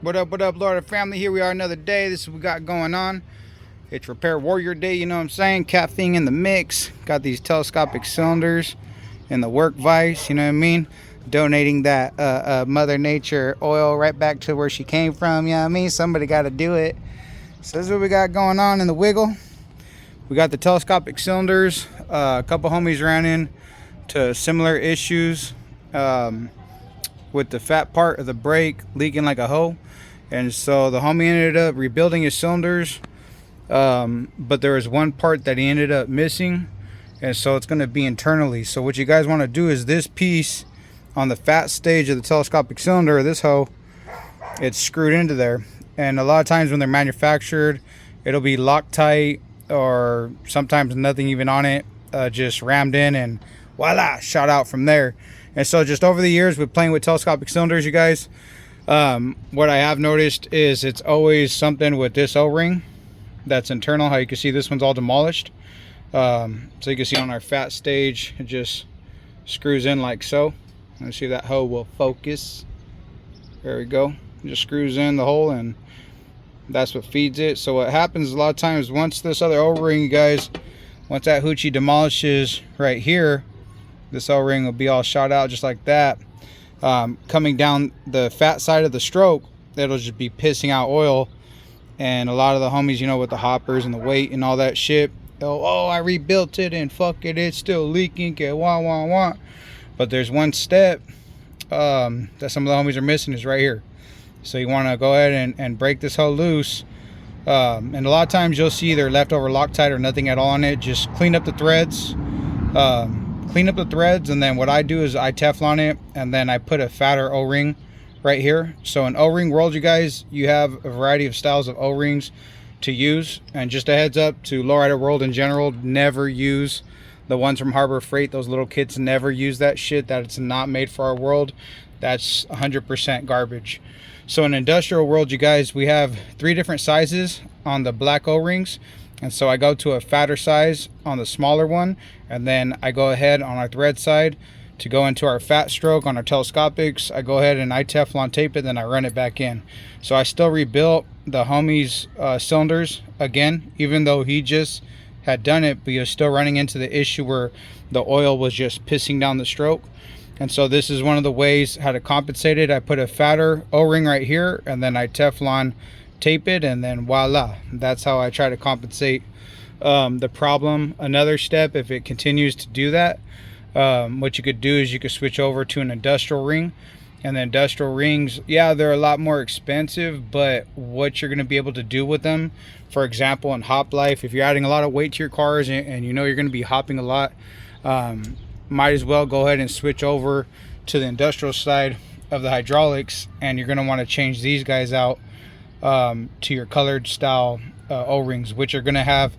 What up, Lowrider family? Here we are another day. This is what we got going on. It's Repair Warrior Day, you know what I'm saying? Caffeine in the mix. Got these telescopic cylinders in the work vise, you know what I mean? Donating that Mother Nature oil right back to where she came from, you know what I mean? Somebody got to do it. So this is what we got going on in the wiggle. We got the telescopic cylinders. A couple homies ran into similar issues with the fat part of the brake leaking like a hoe. And so the homie ended up rebuilding his cylinders, but there was one part that he ended up missing, and so it's going to be internally. So what you guys want to do is this piece on the fat stage of the telescopic cylinder, this hoe, it's screwed into there. And a lot of times when they're manufactured, it'll be Loctite, or sometimes nothing even on it, just rammed in and voila, shot out from there. And so just over the years with playing with telescopic cylinders, you guys, what I have noticed is it's always something with this O-ring that's internal. How you can see this one's all demolished. So you can see on our fat stage, it just screws in like so. Let's see if that hoe will focus. There we go. It just screws in the hole, and that's what feeds it. So what happens a lot of times, once this other O-ring, you guys, once that hoochie demolishes right here, this O-ring will be all shot out just like that. Coming down the fat side of the stroke, it'll just be pissing out oil. And a lot of the homies, you know, with the hoppers and the weight and all that shit, oh, I rebuilt it and fuck it, it's still leaking, get wah. But there's one step that some of the homies are missing, is right here. So you want to go ahead and break this hoe loose. And a lot of times you'll see either leftover Loctite or nothing at all on it. Just clean up the threads. And then what I do is I Teflon it, and then I put a fatter O-ring right here. So in O-ring world, you guys, you have a variety of styles of O-rings to use. And just a heads up to Lowrider world in general, never use the ones from Harbor Freight. Those little kids, never use that shit. That's not made for our world. That's 100% garbage. So in industrial world, you guys, we have 3 different sizes on the black O-rings. And so I go to a fatter size on the smaller one, and then I go ahead on our thread side to go into our fat stroke on our telescopics. I go ahead and I Teflon tape it, then I run it back in. So I still rebuilt the homie's cylinders again, even though he just had done it, but he was still running into the issue where the oil was just pissing down the stroke. And so this is one of the ways how to compensate it. I put a fatter O-ring right here, and then I Teflon tape it, and then voila, that's how I try to compensate the problem. Another step, if it continues to do that, what you could do is you could switch over to an industrial ring. And the industrial rings, yeah, they're a lot more expensive, but what you're going to be able to do with them, for example, in hop life, if you're adding a lot of weight to your cars and you know you're going to be hopping a lot, might as well go ahead and switch over to the industrial side of the hydraulics, and you're going to want to change these guys out to your colored style O-rings, which are going to have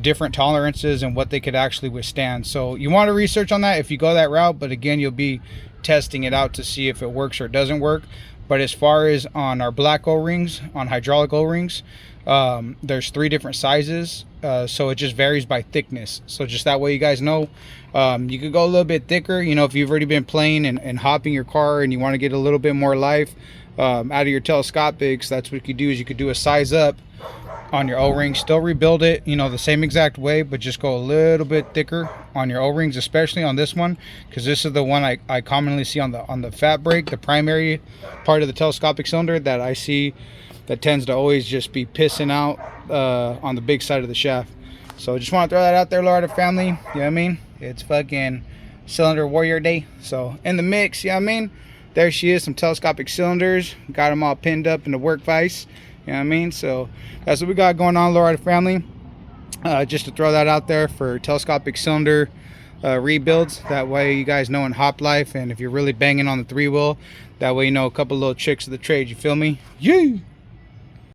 different tolerances and what they could actually withstand. So you want to research on that if you go that route, but again, you'll be testing it out to see if it works or it doesn't work. But as far as on our black O-rings, on hydraulic O-rings, there's 3 different sizes, so it just varies by thickness. So just that way you guys know, you could go a little bit thicker, you know, if you've already been playing and hopping your car and you want to get a little bit more life out of your telescopics. That's what you could do, is you could do a size up on your O-ring, still rebuild it, you know, the same exact way, but just go a little bit thicker on your O-rings, especially on this one, because this is the one I commonly see on the fat brake, the primary part of the telescopic cylinder that I see that tends to always just be pissing out on the big side of the shaft. So just want to throw that out there, Lowrider family. You know what I mean? It's fucking Cylinder Warrior Day. So in the mix, you know what I mean? There she is, some telescopic cylinders. Got them all pinned up in the work vise. You know what I mean? So that's what we got going on, Lowrider family. Just to throw that out there for telescopic cylinder rebuilds. That way you guys know in hop life, and if you're really banging on the 3-wheel, that way you know a couple little tricks of the trade. You feel me? Yeah.